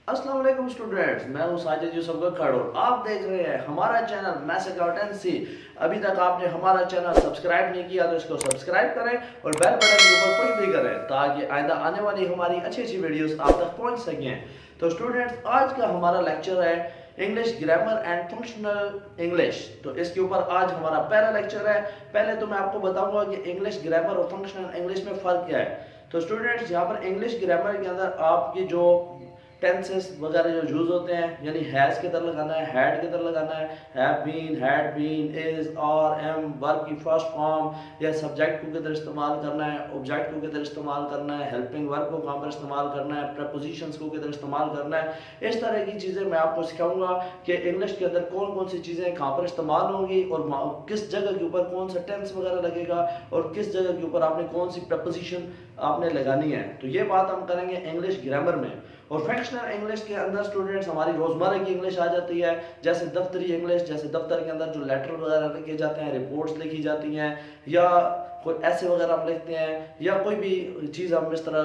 अस्सलाम वालेकुम स्टूडेंट्स, मैं हूं साजिद यूसुफ गखड़ और आप देख रहे हैं हमारा चैनल मैथ्स अकाउंटेंसी। अभी तक आपने हमारा चैनल सब्सक्राइब नहीं किया तो इसको सब्सक्राइब करें और बेल बटन के ऊपर पुश भी करें ताकि आइंदा आने वाली हमारी अच्छी अच्छी वीडियोस आप तक पहुंच सकें। तो स्टूडेंट्स, आज का हमारा लेक्चर है English grammar and functional English. तो इसके ऊपर आज हमारा पहला लेक्चर है। पहले तो मैं आपको बताऊंगा कि इंग्लिश ग्रामर और फंक्शनल इंग्लिश में फ़र्क क्या है। तो स्टूडेंट्स, यहाँ पर इंग्लिश ग्रामर के अंदर आपकी जो टेंसेस वगैरह जो यूज होते हैं, यानी हैज के तरह लगाना है, हैड के तरह लगाना है, have been, had been, is, are, am, verb की फर्स्ट फॉर्म या सब्जेक्ट को किधर इस्तेमाल करना है, ऑब्जेक्ट को किधर इस्तेमाल करना है, हेल्पिंग वर्ब को कहाँ पर इस्तेमाल करना है, प्रपोजिशंस को किधर इस्तेमाल करना है। इस तरह की चीज़ें मैं आपको सिखाऊंगा कि इंग्लिश के अंदर कौन कौन सी चीज़ें कहाँ पर इस्तेमाल होंगी और किस जगह के ऊपर कौन सा टेंस वगैरह लगेगा और किस जगह के ऊपर आपने कौन सी प्रपोजिशन आपने लगानी है। तो ये बात हम करेंगे इंग्लिश ग्रामर में। और फंक्शनल इंग्लिश के अंदर स्टूडेंट्स हमारी रोजमर्रा की इंग्लिश आ जाती है, जैसे दफ्तरी इंग्लिश, जैसे दफ्तर के अंदर जो लेटर वगैरह लिखे जाते हैं, रिपोर्ट्स लिखी जाती हैं, या कोई ऐसे वगैरह हम लिखते हैं, या कोई भी चीज़ हम इस तरह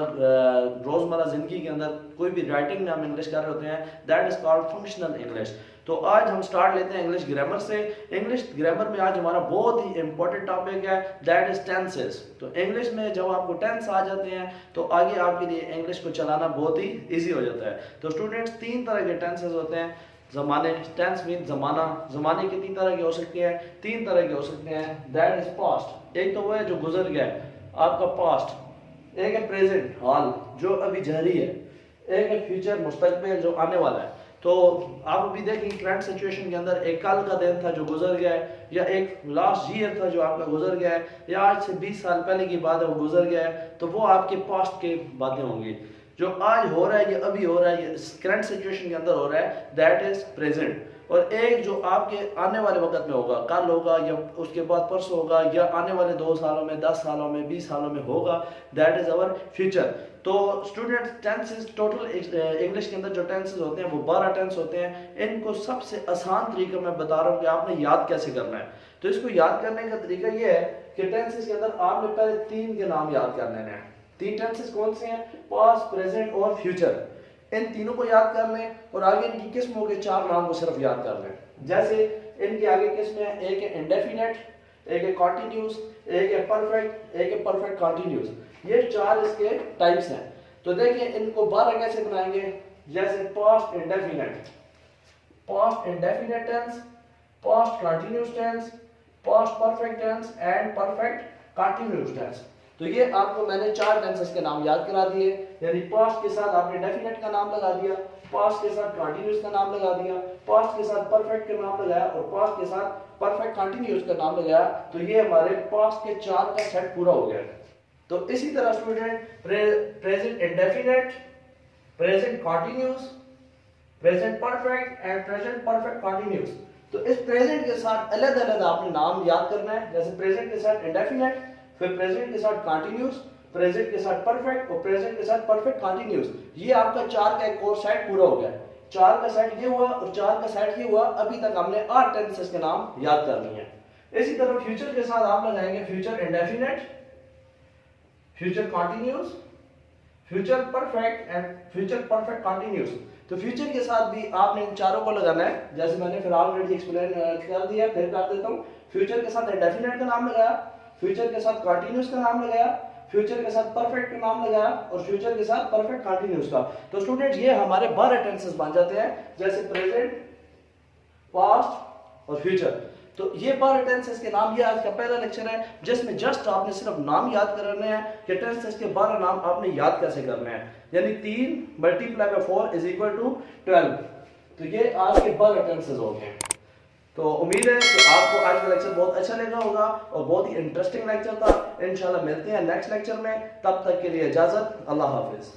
रोजमर्रा जिंदगी के अंदर कोई भी राइटिंग में हम इंग्लिश कर रहे होते हैं, that is called functional English. तो आज हम स्टार्ट लेते हैं इंग्लिश ग्रामर से। इंग्लिश ग्रामर में आज हमारा बहुत ही इंपॉर्टेंट टॉपिक है, दैट इज टेंसेस। तो इंग्लिश में जब आपको टेंस आ जाते हैं तो आगे आपके लिए इंग्लिश को चलाना बहुत ही इजी हो जाता है। तो स्टूडेंट्स, तीन तरह के टेंसेस होते हैं। जमाने, टेंस मीन जमाना। जमाने कितनी तरह के हो सकते हैं? तीन तरह के हो सकते हैं, दैट इज पास्ट। एक तो वो है जो गुजर गया है, आपका पास्ट। एक है प्रेजेंट, हाल, जो अभी जारी है। एक है फ्यूचर, मुस्तकबिल, जो आने वाला है। तो आप अभी देखें करंट सिचुएशन के अंदर एक कल का दिन था जो गुजर गया है, या एक लास्ट ईयर था जो आपका गुजर गया है, या आज से 20 साल पहले की बात है वो गुजर गया है, तो वो आपके पास्ट के बातें होंगी। जो आज हो रहा है, ये अभी हो रहा है, ये करंट सिचुएशन के अंदर हो रहा है, दैट इज प्रेजेंट। और एक जो आपके आने वाले वक्त में होगा, कल होगा या उसके बाद परसों होगा, या आने वाले 2 सालों में, 10 सालों में, 20 सालों में होगा, दैट इज अवर फ्यूचर। तो स्टूडेंट्स, टेंसेस टोटल इंग्लिश के अंदर जो टेंसेस होते हैं वो 12 टेंस होते हैं। इनको सबसे आसान तरीका मैं बता रहा हूँ कि आपने याद कैसे करना है। तो इसको याद करने का तरीका ये है कि टेंसेस के अंदर आपने पहले 3 के नाम याद कर लेने हैं। 3 टेंसेस कौन से हैं? पास्ट, प्रेजेंट और फ्यूचर। इन तीनों को याद कर लें और आगे इनकी किस्मों के 4 नाम को सिर्फ याद कर लें। जैसे इनके आगे किस्में हैं, एक है इंडेफिनेट, एक है कॉन्टिन्यूस, एक है परफेक्ट, एक है परफेक्ट कॉन्टिन्यूस। ये 4 इसके टाइप्स हैं। तो देखिए इनको 12 कैसे बनाएंगे। जैसे past indefinite, past indefinite tense, past continuous tense, past perfect tense and perfect continuous tense. तो ये आपको मैंने 4 टेंसेस के नाम याद करा दिए। यानी पास्ट के साथ आपने डेफिनेट का नाम लगा दिया, पास्ट के साथ कॉन्टिन्यूस का नाम लगा दिया, पास्ट के साथ परफेक्ट का नाम लगाया और पास्ट के साथ परफेक्ट कॉन्टिन्यूस का नाम लगाया। तो ये हमारे पास्ट के 4 का सेट पूरा हो गया। तो इसी तरह student, present indefinite, present continuous, present perfect and present perfect continuous. तो इस प्रेजेंट के साथ अलग अलग आपने नाम याद करना है। जैसे प्रेजेंट के साथ इंडेफिनेट, फिर प्रेजेंट के साथ कॉन्टिन्यूस, प्रेजेंट के साथ परफेक्ट और प्रेजेंट के साथ परफेक्ट कॉन्टिन्यूस। ये आपका 4 का एक और सेट पूरा हो गया। 4 का सेट ये हुआ और 4 का सेट ये हुआ। अभी तक हमने 8 टेंसेस के नाम याद कर लिए हैं। इसी तरह फ्यूचर के साथ आप लगाएंगे future indefinite, future continuous, future perfect and future perfect continuous. तो फ्यूचर के साथ भी आपने इन चारों को लगाना है। जैसे मैंने फिर ऑलरेडी एक्सप्लेन कर दिया, फिर कर देता हूँ। फ्यूचर के साथ इंडेफिनेट का नाम लगाया, फ्यूचर के साथ कॉन्टिन्यूस का नाम लगाया, फ्यूचर के साथ परफेक्ट का नाम लगाया और फ्यूचर के साथ परफेक्ट कॉन्टिन्यूस का। तो स्टूडेंट्स, ये हमारे 12 टेंसेस बन जाते हैं, जैसे प्रेजेंट, पास्ट और फ्यूचर। तो ये 12 टेंसेस के नाम, ये आज का पहला लेक्चर है जिसमें जस्ट आपने सिर्फ नाम याद करने हैं कि टेंसेस के 12 नाम आपने याद कैसे करने हैं। यानी 3 × 4 = 12। तो ये आज के 12 टेंसेस हो गए। तो उम्मीद है कि आपको आज का लेक्चर बहुत अच्छा लगा होगा और बहुत ही इंटरेस्टिंग लेक्चर था। इंशाल्लाह मिलते हैं नेक्स्ट लेक्चर में। तब तक के लिए इजाजत, अल्लाह हाफिज।